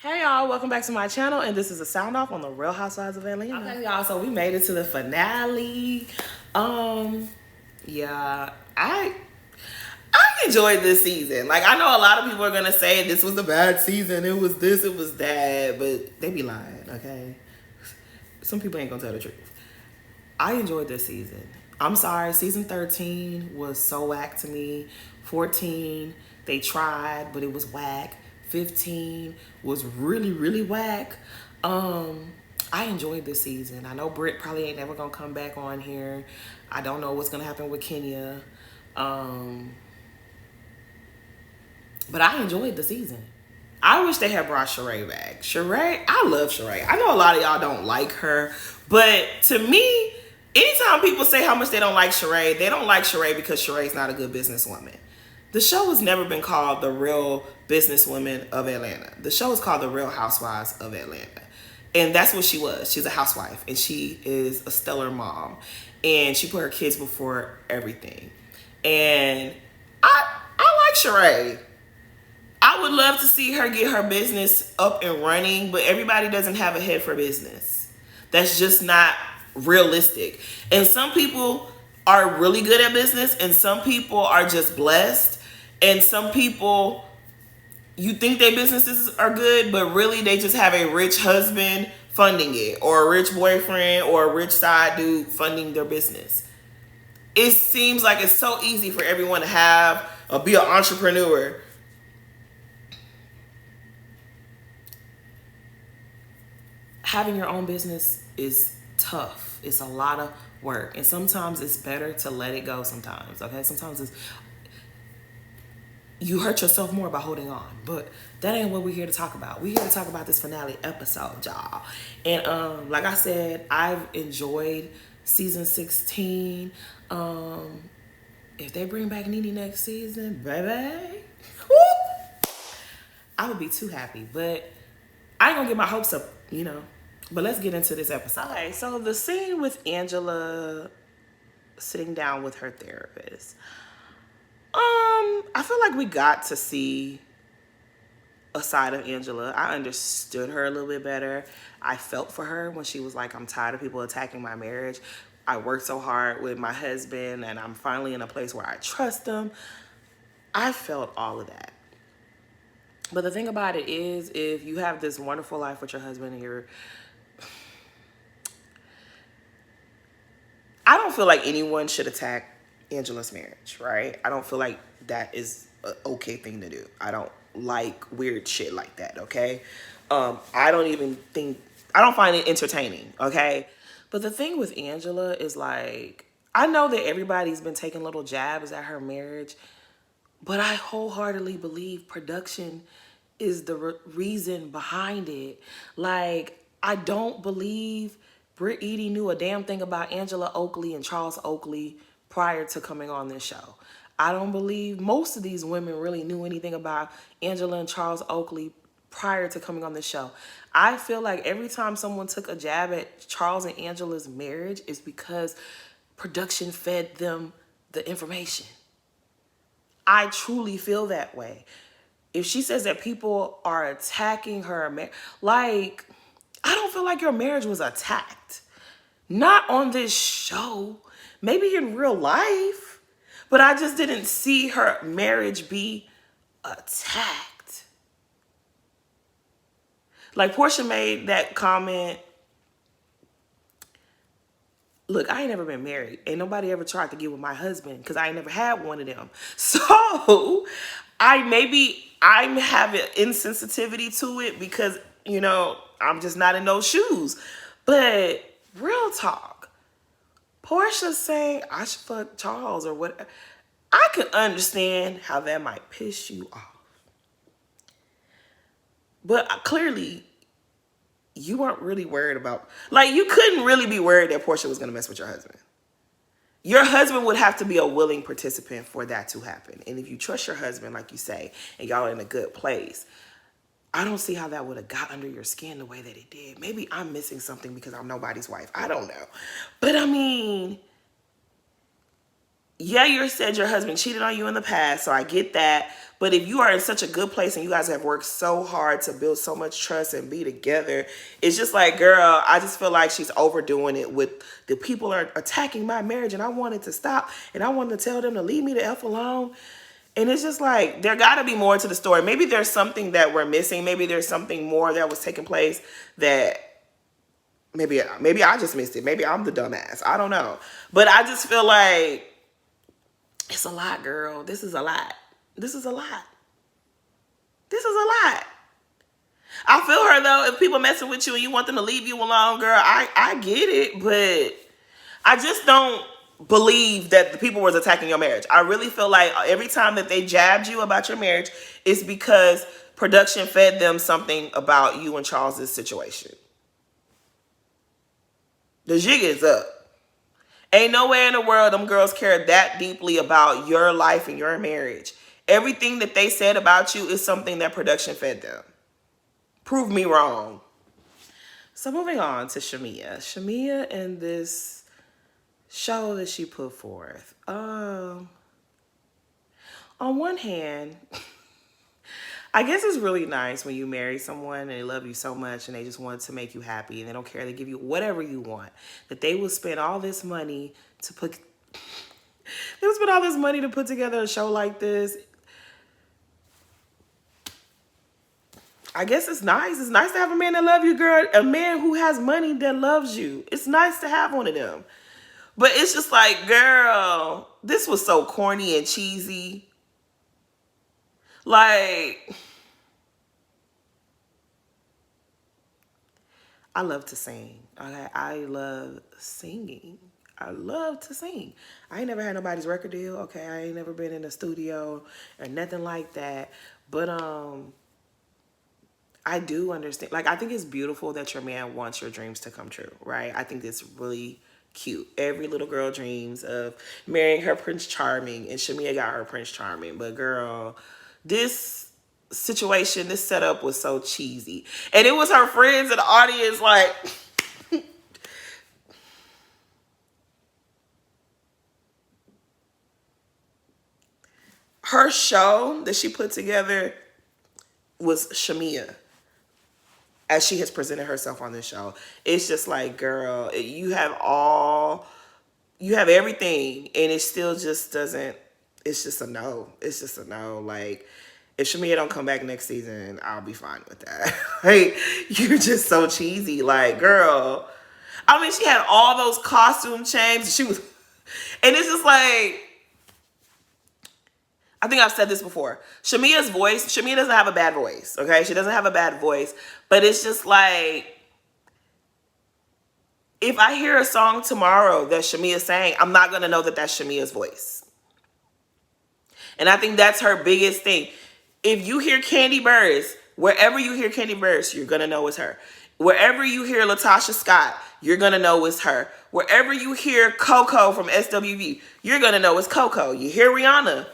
Hey y'all, welcome back to my channel, and this is a sound off on the Real Housewives of Atlanta. Okay, y'all, so we made it to the finale. Yeah, I enjoyed this season. Like, I know a lot of people are gonna say this was a bad season, it was this, it was that, but they be lying, okay? Some people ain't gonna tell the truth. I enjoyed this season. I'm sorry, season 13 was so whack to me. 14, they tried, but it was whack. 15 was really, really whack. I enjoyed this season. I know Britt probably ain't never gonna come back on here. I don't know what's gonna happen with Kenya. But I enjoyed the season. I wish they had brought Sheree back. Sheree, I love Sheree. I know a lot of y'all don't like her, but to me, anytime people say how much they don't like Sheree, they don't like Sheree because Sheree's not a good businesswoman. The show has never been called The Real Businesswomen of Atlanta. The show is called The Real Housewives of Atlanta. And that's what she was. She's a housewife, and she is a stellar mom. And she put her kids before everything. And I like Sheree. I would love to see her get her business up and running, but everybody doesn't have a head for business. That's just not realistic. And some people are really good at business, and some people are just blessed. And some people, you think their businesses are good, but really they just have a rich husband funding it, or a rich boyfriend, or a rich side dude funding their business. It seems like it's so easy for everyone to have or be an entrepreneur. Having your own business is tough. It's a lot of work, and sometimes it's better to let it go sometimes, okay? Sometimes it's you hurt yourself more by holding on, but that ain't what we're here to talk about. We're here to talk about this finale episode, y'all. And like I said, I've enjoyed season 16. If they bring back Nene next season, baby, woo, I would be too happy, but I ain't gonna get my hopes up, you know. But let's get into this episode. Okay, so the scene with Angela sitting down with her therapist. I feel like we got to see a side of Angela. I understood her a little bit better. I felt for her when she was like, I'm tired of people attacking my marriage. I worked so hard with my husband, and I'm finally in a place where I trust him. I felt all of that. But the thing about it is, if you have this wonderful life with your husband and I don't feel like anyone should attack Angela's marriage, right? I don't feel like that is an okay thing to do. I don't like weird shit like that, okay? I don't find it entertaining, okay? But the thing with Angela is, like, I know that everybody's been taking little jabs at her marriage, but I wholeheartedly believe production is the reason behind it. Like, I don't believe Britt Eady knew a damn thing about Angela Oakley and Charles Oakley prior to coming on this show. I don't believe most of these women really knew anything about Angela and Charles Oakley prior to coming on this show. I feel like every time someone took a jab at Charles and Angela's marriage is because production fed them the information. I truly feel that way. If she says that people are attacking her, like, I don't feel like your marriage was attacked. Not on this show. Maybe in real life. But I just didn't see her marriage be attacked. Like, Portia made that comment. Look, I ain't never been married. Ain't nobody ever tried to get with my husband because I ain't never had one of them. So I'm having insensitivity to it because, you know, I'm just not in those shoes. But real talk, Portia saying I should fuck Charles or what, I can understand how that might piss you off. But clearly, you weren't really worried about, like, you couldn't really be worried that Portia was going to mess with your husband. Your husband would have to be a willing participant for that to happen. And if you trust your husband, like you say, and y'all are in a good place, I don't see how that would have got under your skin the way that it did. Maybe I'm missing something because I'm nobody's wife. I don't know. But I mean, yeah, you said your husband cheated on you in the past, so I get that. But if you are in such a good place and you guys have worked so hard to build so much trust and be together, it's just like, girl, I just feel like she's overdoing it with the people are attacking my marriage and I wanted to stop and I wanted to tell them to leave me the F alone. And it's just like, there got to be more to the story. Maybe there's something that we're missing. Maybe there's something more that was taking place that maybe I just missed it. Maybe I'm the dumbass. I don't know. But I just feel like it's a lot, girl. This is a lot. This is a lot. This is a lot. I feel her though. If people messing with you and you want them to leave you alone, girl, I get it, but I just don't believe that the people was attacking your marriage. I really feel like every time that they jabbed you about your marriage, it's because production fed them something about you and Charles's situation. The jig is up. Ain't nowhere in the world them girls care that deeply about your life and your marriage. Everything that they said about you is something that production fed them. Prove me wrong. So moving on to Shamia. Shamia and this show that she put forth. On one hand, I guess it's really nice when you marry someone and they love you so much and they just want to make you happy and they don't care. They give you whatever you want. That they will spend all this money to put... They will spend all this money to put together a show like this. I guess it's nice. It's nice to have a man that loves you, girl. A man who has money that loves you. It's nice to have one of them. But it's just like, girl, this was so corny and cheesy. Like, I love to sing. Okay? I love singing. I love to sing. I ain't never had nobody's record deal. Okay, I ain't never been in a studio or nothing like that. But I do understand. Like, I think it's beautiful that your man wants your dreams to come true, right? I think it's really cute. Every little girl dreams of marrying her Prince Charming, and Shamia got her Prince Charming. But girl, this situation, this setup was so cheesy. And it was her friends in the audience like... Her show that she put together was Shamia, as she has presented herself on this show. It's just like, girl, you have everything, and it still just doesn't, it's just a no. It's just a no. Like, if Shamia don't come back next season, I'll be fine with that. Like, you're just so cheesy. Like, girl, I mean, she had all those costume changes. She was, and it's just like, I think I've said this before. Shamia's voice, Shamia doesn't have a bad voice, okay? She doesn't have a bad voice, but it's just like, if I hear a song tomorrow that Shamia sang, I'm not going to know that that's Shamia's voice. And I think that's her biggest thing. If you hear Candy Burris, wherever you hear Candy Burris, you're going to know it's her. Wherever you hear Latasha Scott, you're going to know it's her. Wherever you hear Coco from SWV, you're going to know it's Coco. You hear Rihanna,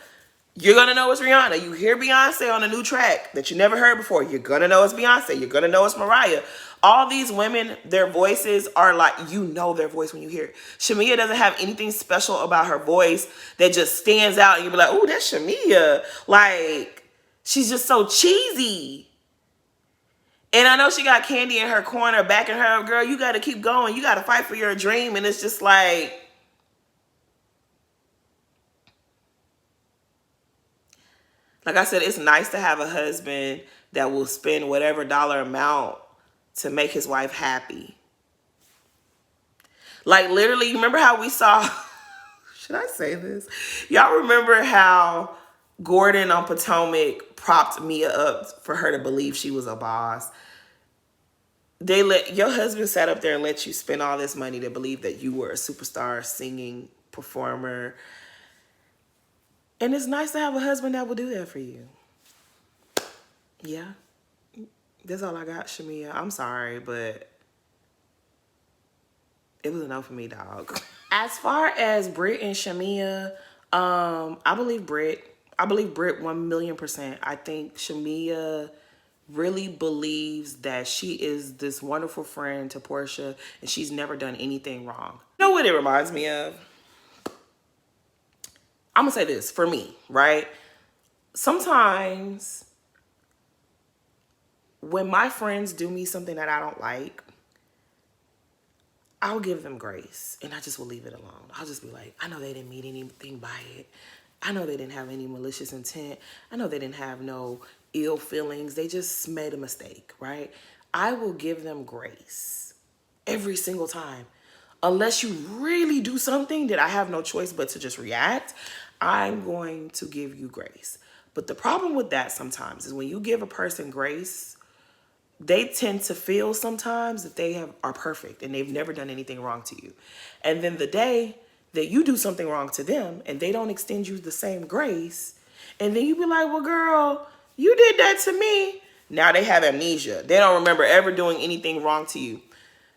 you're going to know it's Rihanna. You hear Beyonce on a new track that you never heard before, you're going to know it's Beyonce. You're going to know it's Mariah. All these women, their voices are like, you know their voice when you hear it. Shamia doesn't have anything special about her voice that just stands out and you'll be like, oh, that's Shamia. Like, she's just so cheesy. And I know she got Candy in her corner backing her up. Girl, you got to keep going. You got to fight for your dream. And it's just like, I said, it's nice to have a husband that will spend whatever dollar amount to make his wife happy. Like, literally, you remember how we saw, should I say this? Y'all remember how Gordon on Potomac propped Mia up for her to believe she was a boss? They let your husband sat up there and let you spend all this money to believe that you were a superstar singing performer. And it's nice to have a husband that will do that for you. Yeah. That's all I got, Shamia. I'm sorry, but it was enough for me, dog. As far as Britt and Shamia, I believe Britt 1,000,000%. I think Shamia really believes that she is this wonderful friend to Portia and she's never done anything wrong. You know what it reminds me of? I'm gonna say this for me, right? Sometimes when my friends do me something that I don't like, I'll give them grace and I just will leave it alone. I'll just be like, I know they didn't mean anything by it. I know they didn't have any malicious intent. I know they didn't have no ill feelings. They just made a mistake, right? I will give them grace every single time. Unless you really do something that I have no choice but to just react, I'm going to give you grace. But the problem with that sometimes is when you give a person grace, they tend to feel sometimes that are perfect and they've never done anything wrong to you. And then the day that you do something wrong to them and they don't extend you the same grace, and then you be like, well, girl, you did that to me. Now they have amnesia. They don't remember ever doing anything wrong to you.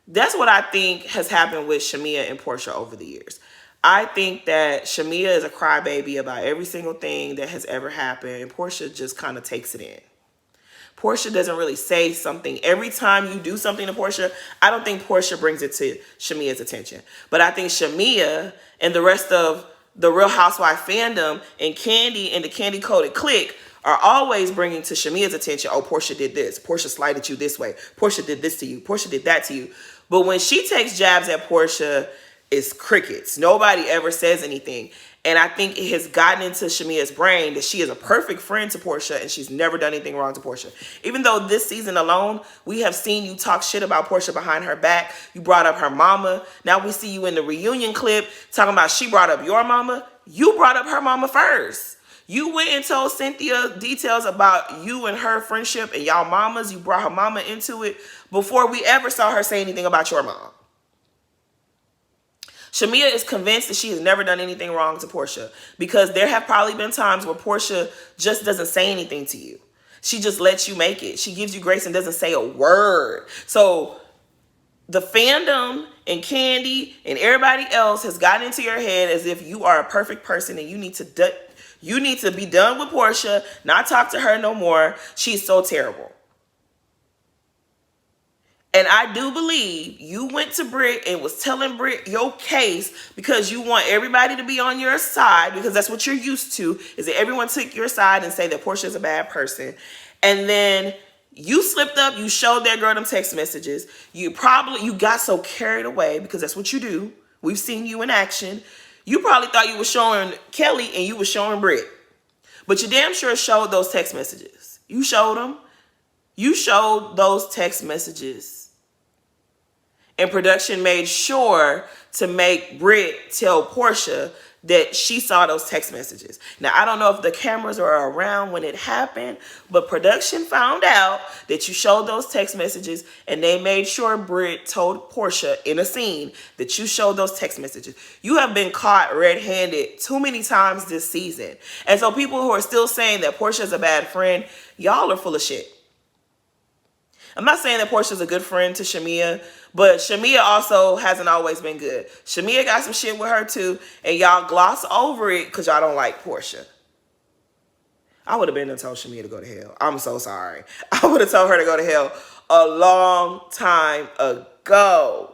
That's what I think has happened with Shamia and Portia over the years. I think that Shamia is a crybaby about every single thing that has ever happened, and Portia just kind of takes it in. Portia doesn't really say something. Every time you do something to Portia, I don't think Portia brings it to Shamia's attention. But I think Shamia and the rest of the Real Housewife fandom and Candy and the Candy Coated clique are always bringing to Shamia's attention, oh, Portia did this. Portia slighted you this way. Portia did this to you. Portia did that to you. But when she takes jabs at Portia, it's crickets. Nobody ever says anything. And I think it has gotten into Shamia's brain that she is a perfect friend to Portia and she's never done anything wrong to Portia. Even though this season alone, we have seen you talk shit about Portia behind her back. You brought up her mama. Now we see you in the reunion clip talking about she brought up your mama. You brought up her mama first. You went and told Cynthia details about you and her friendship and y'all mamas. You brought her mama into it before we ever saw her say anything about your mom. Shamia is convinced that she has never done anything wrong to Portia because there have probably been times where Portia just doesn't say anything to you. She just lets you make it. She gives you grace and doesn't say a word. So the fandom and Candy and everybody else has gotten into your head as if you are a perfect person and you need to be done with Portia, not talk to her no more. She's so terrible. And I do believe you went to Britt and was telling Britt your case because you want everybody to be on your side, because that's what you're used to, is that everyone took your side and say that Portia is a bad person. And then you slipped up, you showed that girl them text messages. You got so carried away because that's what you do. We've seen you in action. You probably thought you were showing Kelly and you were showing Britt. But you damn sure showed those text messages. You showed them. You showed those text messages. And production made sure to make Britt tell Portia that she saw those text messages. Now, I don't know if the cameras were around when it happened, but production found out that you showed those text messages and they made sure Britt told Portia in a scene that you showed those text messages. You have been caught red-handed too many times this season. And so people who are still saying that Portia is a bad friend, y'all are full of shit. I'm not saying that Portia's a good friend to Shamia, but Shamia also hasn't always been good. Shamia got some shit with her too, and y'all gloss over it because y'all don't like Portia. I would have been and told Shamia to go to hell. I'm so sorry. I would have told her to go to hell a long time ago.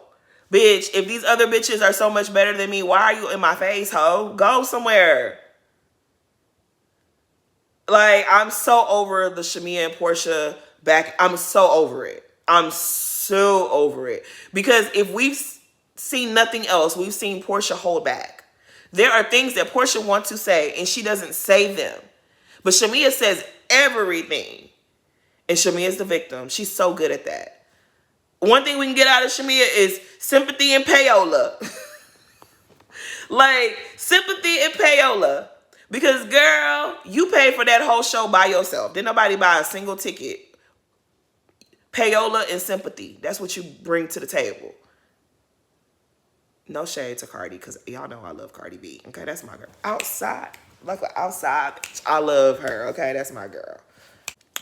Bitch, if these other bitches are so much better than me, why are you in my face, ho? Go somewhere. Like, I'm so over the Shamia and Portia back. I'm so over it. I'm so over it. Because if we've seen nothing else, we've seen Portia hold back. There are things that Portia wants to say and she doesn't say them. But Shamia says everything. And Shamia's the victim. She's so good at that. One thing we can get out of Shamia is sympathy and payola. Like, sympathy and payola. Because, girl, you paid for that whole show by yourself. Didn't nobody buy a single ticket. Payola and sympathy. That's what you bring to the table. No shade to Cardi, because y'all know I love Cardi B. Okay, that's my girl. Outside. Like an outside bitch. I love her. Okay, that's my girl.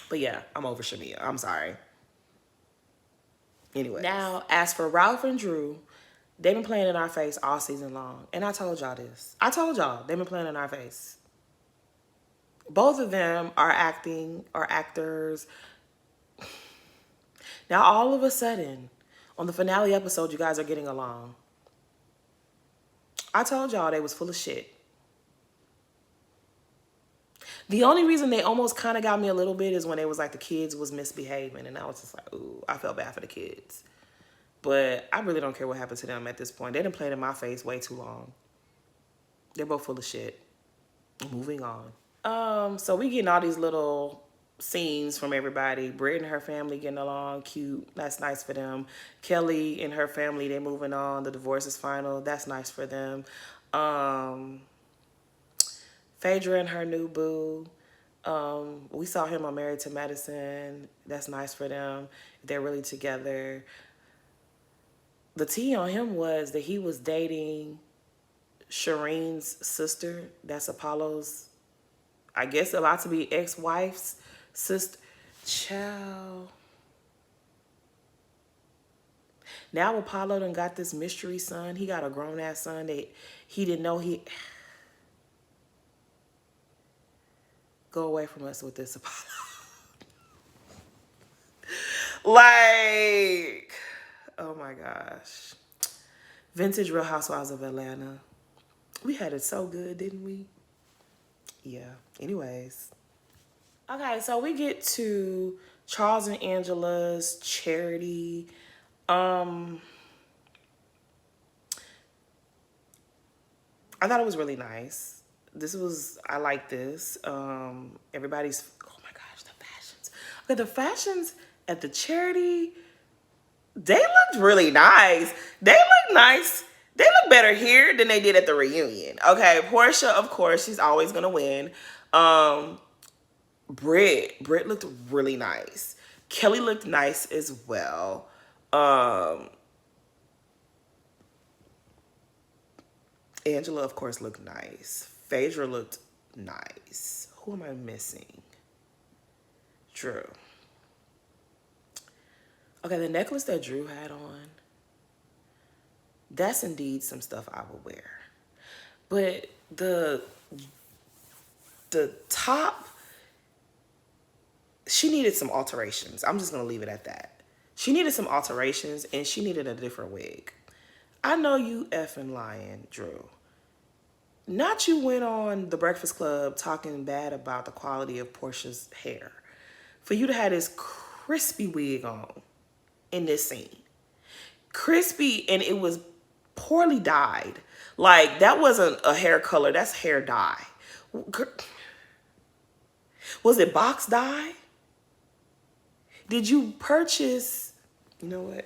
But yeah, I'm over Shamia. I'm sorry. Anyway. Now, as for Ralph and Drew, they've been playing in our face all season long. And I told y'all this. I told y'all they've been playing in our face. Both of them are actors. Now, all of a sudden, on the finale episode, you guys are getting along. I told y'all they was full of shit. The only reason they almost kind of got me a little bit is when it was like the kids was misbehaving, and I was just like, ooh, I felt bad for the kids. But I really don't care what happened to them at this point. They done played in my face way too long. They're both full of shit. Moving on. So we getting all these little scenes from everybody. Britt and her family getting along, cute. That's nice for them. Kelly and her family, they moving on. The divorce is final. That's nice for them. Phaedra and her new boo. We saw him on Married to Medicine. That's nice for them. They're really together. The tea on him was that he was dating Shireen's sister. That's Apollo's, I guess, about to be ex-wife's sister. Child. Now Apollo done got this mystery son. He got a grown-ass son that he didn't know he... Go away from us with this, Apollo. Like, oh my gosh. Vintage Real Housewives of Atlanta. We had it so good, didn't we? Yeah. Anyways. Okay, so we get to Charles and Angela's charity. I thought it was really nice. I like this. Everybody's, oh my gosh, the fashions. Okay, the fashions at the charity, they looked really nice. They look nice. They look better here than they did at the reunion. Okay, Portia, of course, she's always gonna win. Britt looked really nice. Kelly looked nice as well. Angela, of course, looked nice. Phaedra looked nice. Who am I missing? Drew. Okay, the necklace that Drew had on, that's indeed some stuff I would wear. But the top, she needed some alterations. I'm just going to leave it at that. She needed some alterations, and she needed a different wig. I know you effing lying, Drew. Not you went on The Breakfast Club talking bad about the quality of Portia's hair. For you to have this crispy wig on in this scene. Crispy, and it was poorly dyed. Like, that wasn't a hair color. That's hair dye. Was it box dye? Did you purchase... You know what?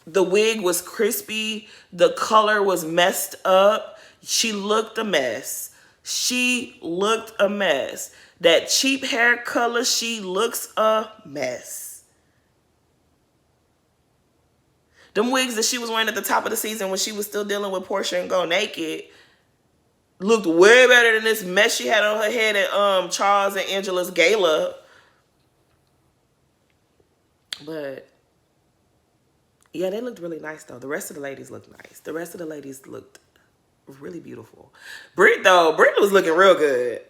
The wig was crispy. The color was messed up. She looked a mess. She looked a mess. That cheap hair color, she looks a mess. Them wigs that she was wearing at the top of the season when she was still dealing with Portia and Go Naked looked way better than this mess she had on her head at Charles and Angela's gala. But yeah, they looked really nice though. The rest of the ladies looked nice. The rest of the ladies looked really beautiful. Britt was looking real good.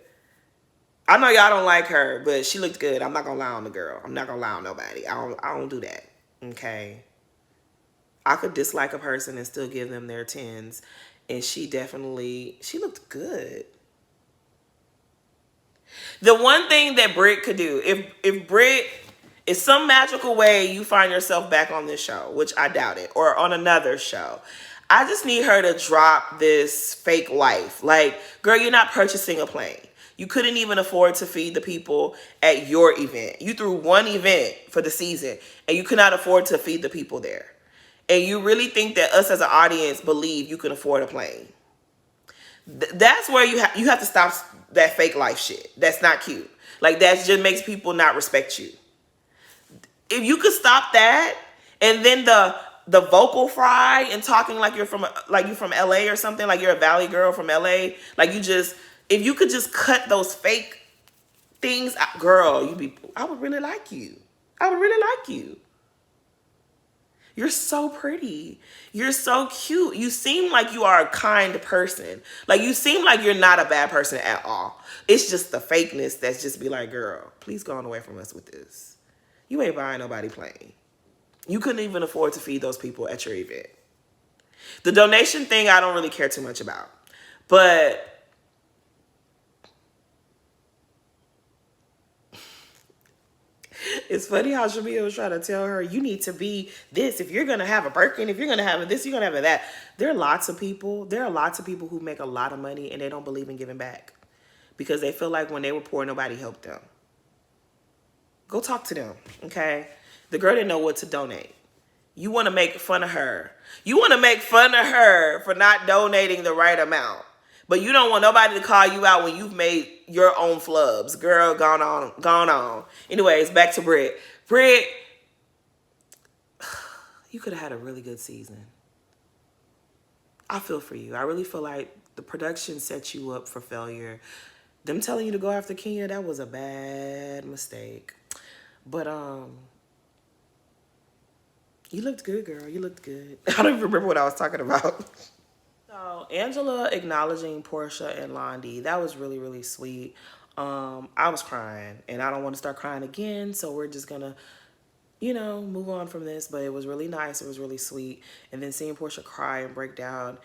I know y'all don't like her, but she looked good. I'm not gonna lie on the girl. I'm not gonna lie on nobody. I don't do that. Okay. I could dislike a person and still give them their 10s. And she looked good. The one thing that Britt could do, if Britt, is some magical way you find yourself back on this show, which I doubt it, or on another show, I just need her to drop this fake life. Like, girl, you're not purchasing a plane. You couldn't even afford to feed the people at your event. You threw one event for the season, and you could not afford to feed the people there. And you really think that us as an audience believe you can afford a plane. That's where you have to stop that fake life shit. That's not cute. Like, that just makes people not respect you. If you could stop that, and then the vocal fry and talking like you're from LA or something, like you're a Valley girl from LA, like if you could just cut those fake things out, girl, I would really like you. I would really like you. You're so pretty. You're so cute. You seem like you are a kind person. Like, you seem like you're not a bad person at all. It's just the fakeness that's just be like, girl, please go on away from us with this. You ain't buying nobody plane. You couldn't even afford to feed those people at your event. The donation thing, I don't really care too much about. But It's funny how Shamia was trying to tell her, you need to be this. If you're going to have a Birkin, if you're going to have a this, you're going to have a that. There are lots of people who make a lot of money and they don't believe in giving back because they feel like when they were poor, nobody helped them. Go talk to them, okay? The girl didn't know what to donate. You want to make fun of her. You want to make fun of her for not donating the right amount. But you don't want nobody to call you out when you've made your own flubs. Girl, gone on. Anyways, back to Britt. Britt, you could have had a really good season. I feel for you. I really feel like the production set you up for failure. Them telling you to go after Kenya, that was a bad mistake. But, you looked good, girl. You looked good. I don't even remember what I was talking about. So, Angela acknowledging Portia and Londi, that was really, really sweet. I was crying, and I don't want to start crying again, so we're just going to, you know, move on from this. But it was really nice. It was really sweet. And then seeing Portia cry and break down.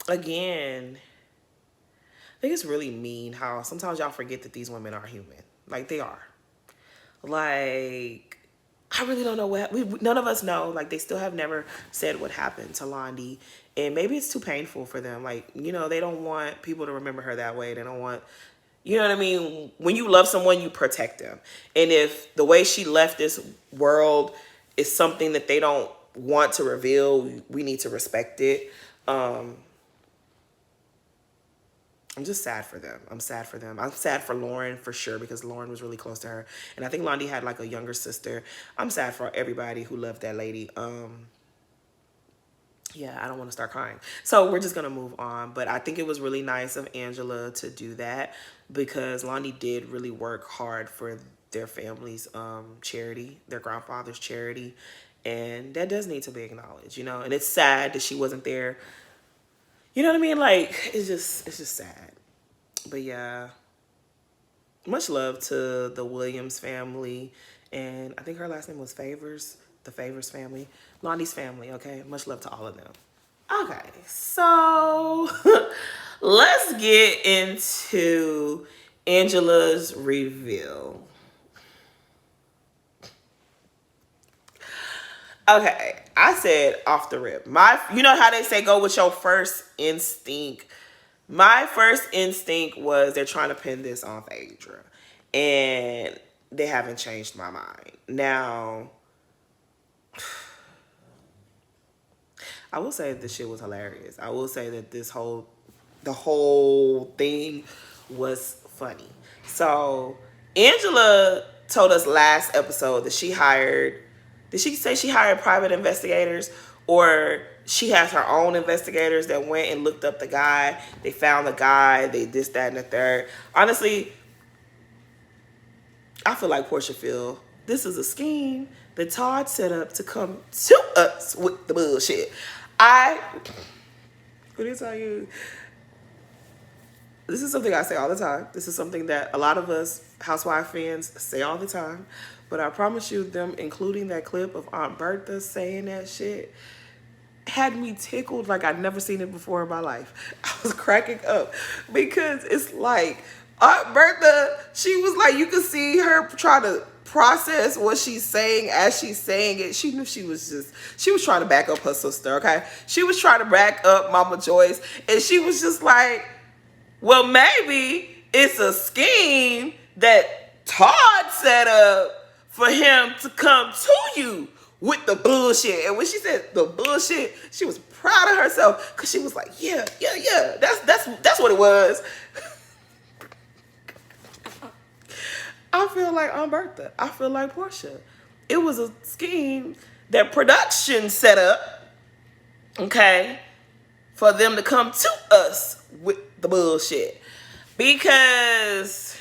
Again, I think it's really mean how sometimes y'all forget that these women are human. Like, they are. Like, I really don't know none of us know. Like, they still have never said what happened to Londi. And maybe it's too painful for them. Like, you know, they don't want people to remember her that way. They don't want, you know what I mean? When you love someone, you protect them. And if the way she left this world is something that they don't want to reveal, we need to respect it. I'm just sad for them. I'm sad for them. I'm sad for Lauren for sure because Lauren was really close to her. And I think Londi had like a younger sister. I'm sad for everybody who loved that lady. Yeah, I don't want to start crying. So we're just going to move on. But I think it was really nice of Angela to do that because Londi did really work hard for their family's charity, their grandfather's charity. And that does need to be acknowledged, you know. And it's sad that she wasn't there. You know what I mean? Like, it's just sad. But yeah, much love to the Williams family. And I think her last name was Favors, the Favors family. Londi's family, okay? Much love to all of them. Okay, so let's get into Angela's reveal. Okay, I said off the rip. You know how they say go with your first instinct? My first instinct was they're trying to pin this on Phaedra. And they haven't changed my mind. Now, I will say this shit was hilarious. I will say that the whole thing was funny. So, Angela told us last episode that she hired, did she say she hired private investigators? Or she has her own investigators that went and looked up the guy. They found the guy. They this, that, and the third. Honestly, I feel like Portia feel this is a scheme that Todd set up to come to us with the bullshit. What did I tell you? This is something I say all the time. This is something that a lot of us Housewife fans say all the time. But I promise you, them including that clip of Aunt Bertha saying that shit had me tickled like I'd never seen it before in my life. I was cracking up because it's like Aunt Bertha, she was like, you could see her trying to process what she's saying as she's saying it. She knew she was trying to back up her sister, okay? She was trying to back up Mama Joyce, and she was just like, well, maybe it's a scheme that Todd set up for him to come to you with the bullshit. And when she said the bullshit, she was proud of herself because she was like, yeah. That's what it was. I feel like Aunt Bertha. I feel like Portia. It was a scheme that production set up, okay, for them to come to us with the bullshit. Because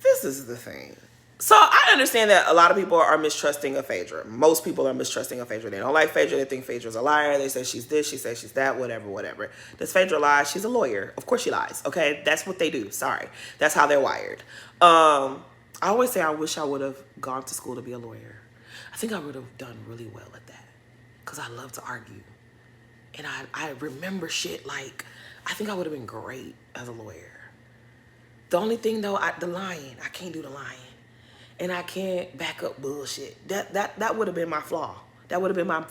this is the thing. So I understand that a lot of people are mistrusting of Phaedra. Most people are mistrusting of Phaedra. They don't like Phaedra. They think Phaedra's a liar. They say she's this. She says she's that. Whatever. Does Phaedra lie? She's a lawyer. Of course she lies. Okay? That's what they do. Sorry. That's how they're wired. I always say I wish I would have gone to school to be a lawyer. I think I would have done really well at that. Because I love to argue. And I remember shit like, I think I would have been great as a lawyer. The only thing though, the lying. I can't do the lying. And I can't back up bullshit. That would have been my flaw. That would have been my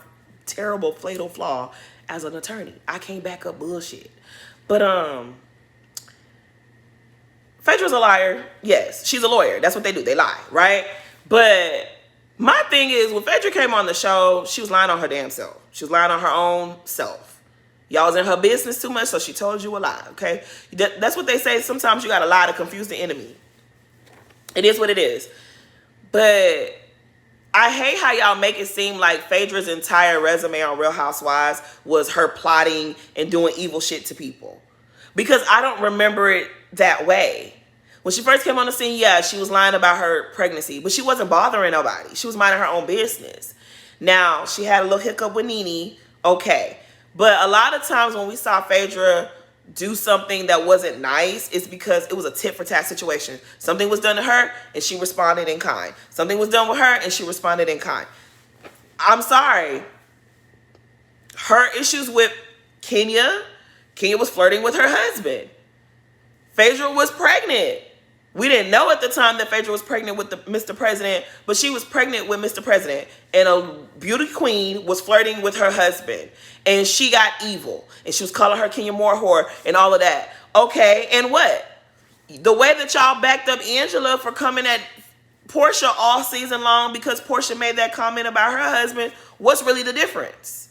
terrible fatal flaw as an attorney. I can't back up bullshit. But Phaedra's a liar. Yes, she's a lawyer. That's what they do. They lie, right? But my thing is, when Phaedra came on the show, she was lying on her damn self. She was lying on her own self. Y'all was in her business too much, so she told you a lie, okay? That's what they say. Sometimes you got to lie to confuse the enemy. It is what it is. But I hate how y'all make it seem like Phaedra's entire resume on Real Housewives was her plotting and doing evil shit to people. Because I don't remember it that way. When she first came on the scene, yeah, she was lying about her pregnancy, but she wasn't bothering nobody. She was minding her own business. Now, she had a little hiccup with Nene, okay. But a lot of times when we saw Phaedra do something that wasn't nice, it's because it was a tit for tat situation. Something was done to her and she responded in kind. Something was done with her and she responded in kind. I'm sorry. Her issues with Kenya was flirting with her husband. Phaedra was pregnant. We didn't know at the time that Phaedra was pregnant with Mr. President, but she was pregnant with Mr. President. And a beauty queen was flirting with her husband. And she got evil. And she was calling her Kenya Moore whore and all of that. Okay, and what? The way that y'all backed up Angela for coming at Portia all season long because Portia made that comment about her husband, what's really the difference?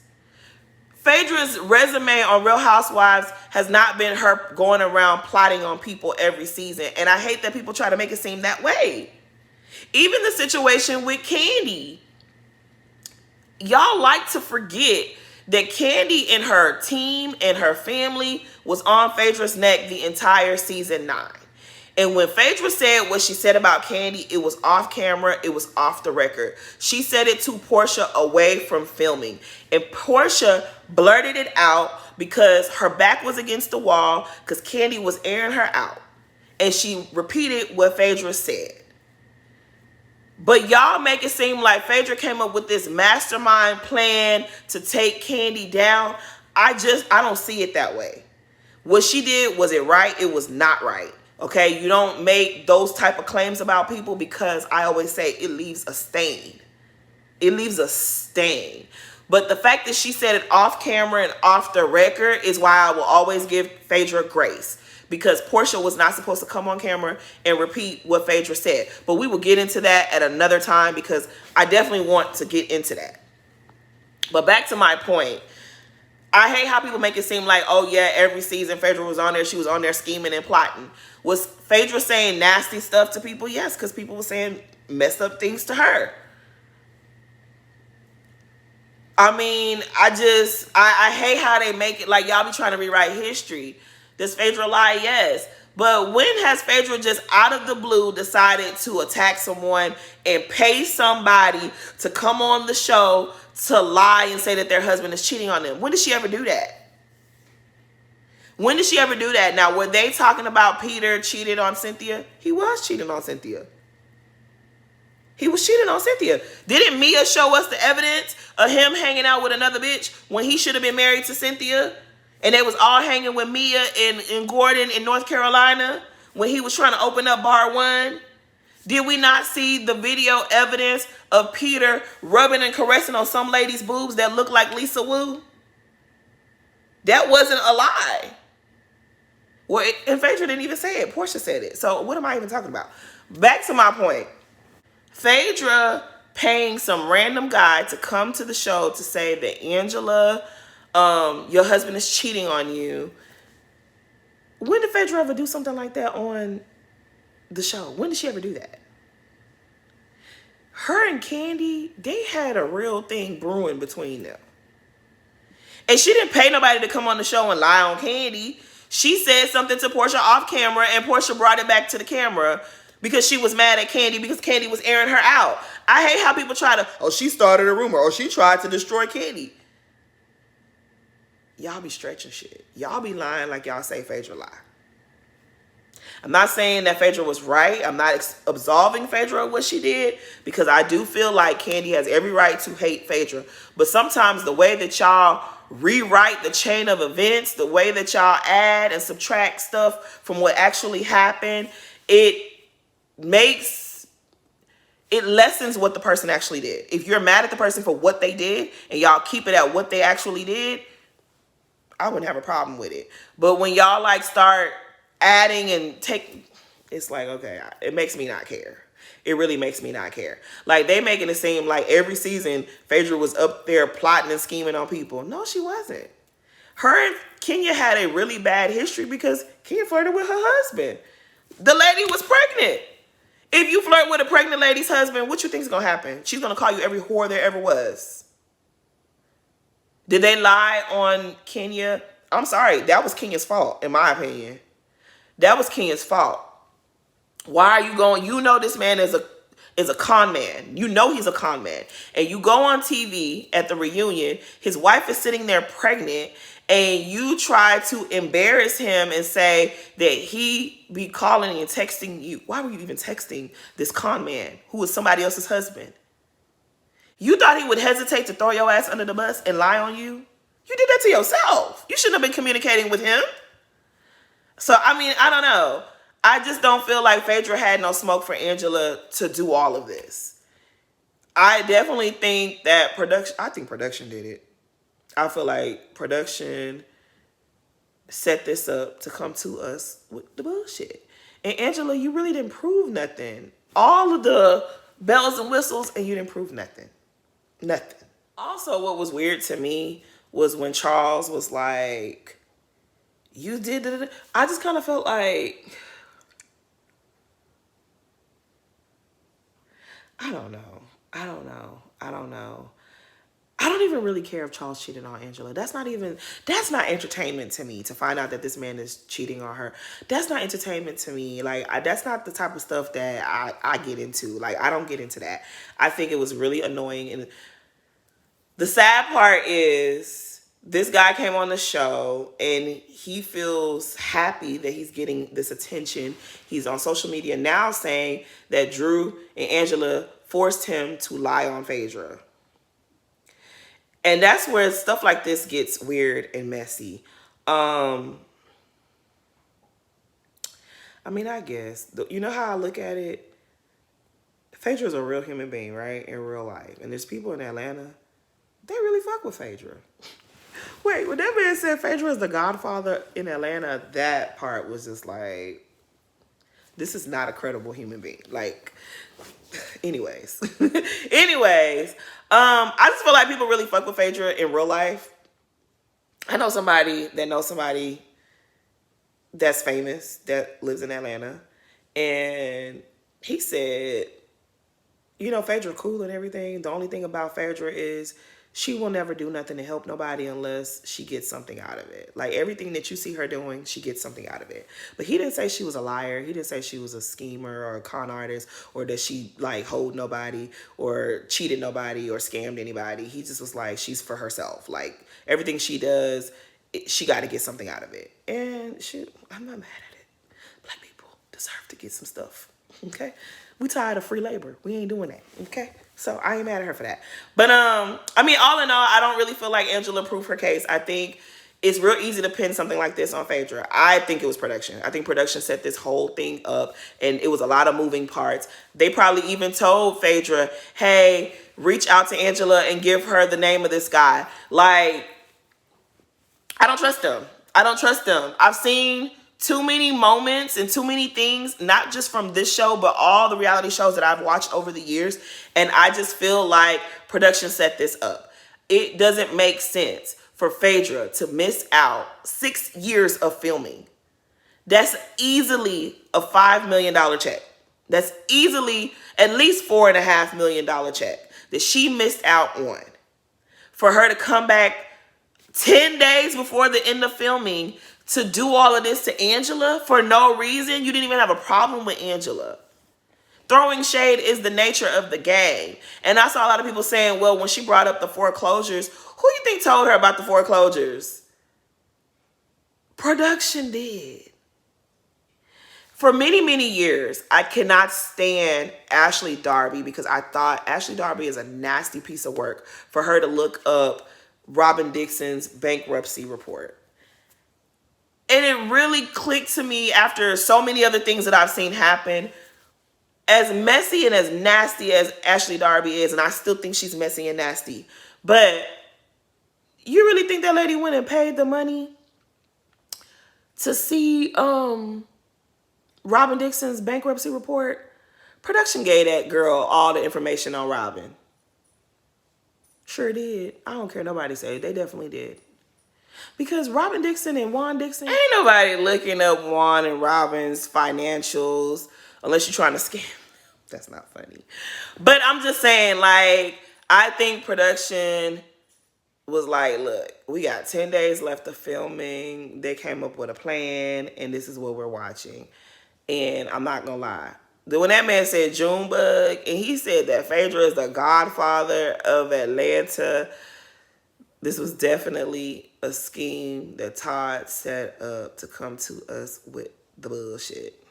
Phaedra's resume on Real Housewives has not been her going around plotting on people every season. And I hate that people try to make it seem that way. Even the situation with Kandi. Y'all like to forget that Kandi and her team and her family was on Phaedra's neck the entire season 9. And when Phaedra said what she said about Kandi, it was off camera, it was off the record. She said it to Portia away from filming. And Portia blurted it out because her back was against the wall because Kandi was airing her out. And she repeated what Phaedra said. But y'all make it seem like Phaedra came up with this mastermind plan to take Kandi down. I don't see it that way. What she did, was it right? It was not right. Okay, you don't make those type of claims about people because I always say it leaves a stain. It leaves a stain. But the fact that she said it off camera and off the record is why I will always give Phaedra grace. Because Portia was not supposed to come on camera and repeat what Phaedra said. But we will get into that at another time because I definitely want to get into that. But back to my point. I hate how people make it seem like, oh yeah, every season Phaedra was on there. She was on there scheming and plotting. Was Phaedra saying nasty stuff to people? Yes, because people were saying messed up things to her. I mean, I hate how they make it like y'all be trying to rewrite history. Does Phaedra lie? Yes. But when has Phaedra just out of the blue decided to attack someone and pay somebody to come on the show to lie and say that their husband is cheating on them? When did she ever do that? When did she ever do that? Now, were they talking about Peter cheated on Cynthia? He was cheating on Cynthia. He was cheating on Cynthia. Didn't Mia show us the evidence of him hanging out with another bitch when he should have been married to Cynthia? And they was all hanging with Mia and Gordon in North Carolina when he was trying to open up Bar 1? Did we not see the video evidence of Peter rubbing and caressing on some lady's boobs that looked like Lisa Wu? That wasn't a lie. Well, and Phaedra didn't even say it. Portia said it. So what am I even talking about? Back to my point. Phaedra paying some random guy to come to the show to say that Angela, your husband is cheating on you. When did Phaedra ever do something like that on the show? When did she ever do that? Her and Kandi, they had a real thing brewing between them. And she didn't pay nobody to come on the show and lie on Kandi. She said something to Portia off camera and Portia brought it back to the camera because she was mad at Kandi because Kandi was airing her out. I hate how people try to, oh, she started a rumor, or she tried to destroy Kandi. Y'all be stretching shit. Y'all be lying like y'all say Phaedra lie. I'm not saying that Phaedra was right. I'm not absolving Phaedra of what she did, because I do feel like Candy has every right to hate Phaedra. But sometimes the way that y'all rewrite the chain of events, the way that y'all add and subtract stuff from what actually happened, it makes, it lessens what the person actually did. If you're mad at the person for what they did and y'all keep it at what they actually did, I wouldn't have a problem with it. But when y'all like start adding and take, it's like, okay, it makes me not care. It really makes me not care. Like, they making it seem like every season Phaedra was up there plotting and scheming on people. No, she wasn't. Her and Kenya had a really bad history because Kenya flirted with her husband. The lady was pregnant. If you flirt with a pregnant lady's husband, what you think is going to happen? She's going to call you every whore there ever was. Did they lie on Kenya? I'm sorry. That was Kenya's fault, in my opinion. That was Kenya's fault. Why are you going? You know this man is a con man. You know he's a con man. And you go on TV at the reunion. His wife is sitting there pregnant. And you try to embarrass him and say that he be calling and texting you. Why were you even texting this con man who is somebody else's husband? You thought he would hesitate to throw your ass under the bus and lie on you? You did that to yourself. You shouldn't have been communicating with him. So, I mean, I don't know. I just don't feel like Phaedra had no smoke for Angela to do all of this. I definitely think that production did it. I feel like production set this up to come to us with the bullshit. And Angela, you really didn't prove nothing. All of the bells and whistles, and you didn't prove nothing. Nothing. Also, what was weird to me was when Charles was like, you did it. I just kind of felt like, I don't know. I don't even really care if Charles cheated on Angela. That's not entertainment to me to find out that this man is cheating on her. That's not entertainment to me. Like, that's not the type of stuff that I get into. Like, I don't get into that. I think it was really annoying. And the sad part is this guy came on the show and he feels happy that he's getting this attention. He's on social media now saying that Drew and Angela forced him to lie on Phaedra. And that's where stuff like this gets weird and messy. I mean, I guess, you know how I look at it? Phaedra's a real human being, right? In real life. And there's people in Atlanta, they really fuck with Phaedra. Wait, when that man said Phaedra is the godfather in Atlanta, that part was just like, this is not a credible human being. Like, anyways. I just feel like people really fuck with Phaedra in real life. I know somebody that knows somebody that's famous that lives in Atlanta. And he said, you know, Phaedra cool and everything. The only thing about Phaedra is she will never do nothing to help nobody unless she gets something out of it. Like, everything that you see her doing, she gets something out of it. But he didn't say she was a liar. He didn't say she was a schemer or a con artist, or that she, like, hoed nobody or cheated nobody or scammed anybody. He just was like, she's for herself. Like, everything she does, she got to get something out of it. And shit, I'm not mad at it. Black people deserve to get some stuff, okay? We tired of free labor. We ain't doing that, okay? So I ain't mad at her for that. But, I mean, all in all, I don't really feel like Angela proved her case. I think it's real easy to pin something like this on Phaedra. I think it was production. I think production set this whole thing up, and it was a lot of moving parts. They probably even told Phaedra, hey, reach out to Angela and give her the name of this guy. Like, I don't trust them. I've seen too many moments and too many things, not just from this show, but all the reality shows that I've watched over the years. And I just feel like production set this up. It doesn't make sense for Phaedra to miss out 6 years of filming. That's easily a $5 million check. That's easily at least $4.5 million check that she missed out on. For her to come back 10 days before the end of filming to do all of this to Angela for no reason. You didn't even have a problem with Angela. Throwing shade is the nature of the game. And I saw a lot of people saying, well, when she brought up the foreclosures, who you think told her about the foreclosures? Production did. For many, many years, I cannot stand Ashley Darby because I thought Ashley Darby is a nasty piece of work for her to look up Robin Dixon's bankruptcy report. And it really clicked to me after so many other things that I've seen happen. As messy and as nasty as Ashley Darby is, and I still think she's messy and nasty, but you really think that lady went and paid the money to see Robin Dixon's bankruptcy report? Production gave that girl all the information on Robin. Sure did. I don't care nobody say it. They definitely did. Because Robin Dixon and Juan Dixon, ain't nobody looking up Juan and Robin's financials unless you're trying to scam. That's not funny. But I'm just saying, like, I think production was like, look, we got 10 days left of filming. They came up with a plan, and this is what we're watching. And I'm not going to lie. When that man said Junebug, and he said that Phaedra is the godfather of Atlanta, this was definitely a scheme that Todd set up to come to us with the bullshit.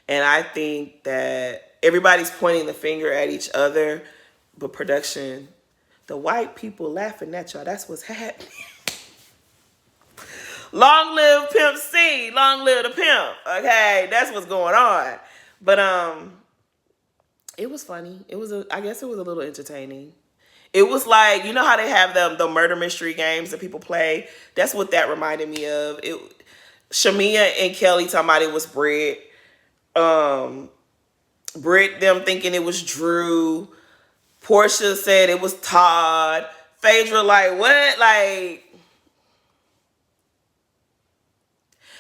And I think that everybody's pointing the finger at each other, but production, the white people laughing at y'all, that's what's happening. Long live Pimp C, long live the pimp, okay? That's what's going on. But it was funny. I guess it was a little entertaining. It was like, you know how they have the murder mystery games that people play? That's what that reminded me of. Shamia and Kelly talking about it was Britt. Britt, them thinking it was Drew. Portia said it was Todd. Phaedra like, what? Like,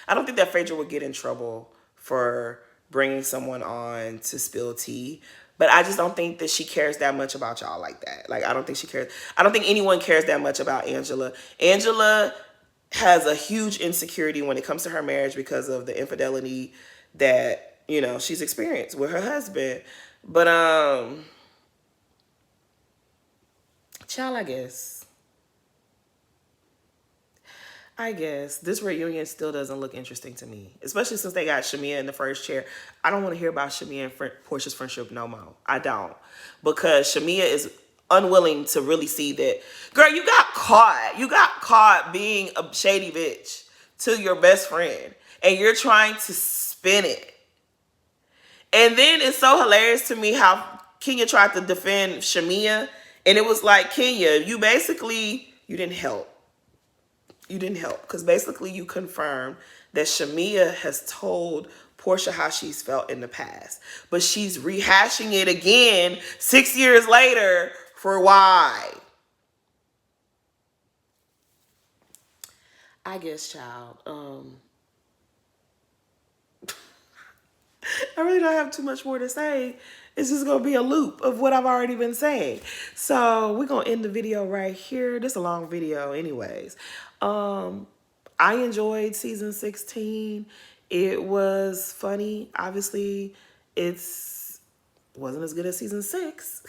I don't think that Phaedra would get in trouble for bringing someone on to spill tea. But I just don't think that she cares that much about y'all like that. Like, I don't think she cares. I don't think anyone cares that much about Angela. Angela has a huge insecurity when it comes to her marriage because of the infidelity that, you know, she's experienced with her husband. But, child, I guess this reunion still doesn't look interesting to me, especially since they got Shamia in the first chair. I don't want to hear about Shamia and Portia's friendship no more. I don't. Because Shamia is unwilling to really see that, girl, you got caught. You got caught being a shady bitch to your best friend. And you're trying to spin it. And then it's so hilarious to me how Kenya tried to defend Shamia. And it was like, Kenya, you didn't help. You didn't help because basically you confirmed that Shamia has told Portia how she's felt in the past. But she's rehashing it again 6 years later for why? I guess, child. I really don't have too much more to say. It's just going to be a loop of what I've already been saying. So we're going to end the video right here. This is a long video anyways. I enjoyed season 16. It was funny. Obviously, wasn't as good as season 6,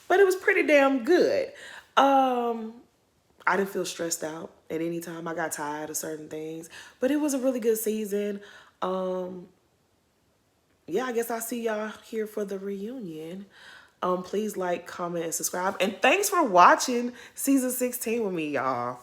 but it was pretty damn good. I didn't feel stressed out at any time. I got tired of certain things, but it was a really good season. Yeah, I guess I'll see y'all here for the reunion. Please like, comment, and subscribe. And thanks for watching season 16 with me, y'all.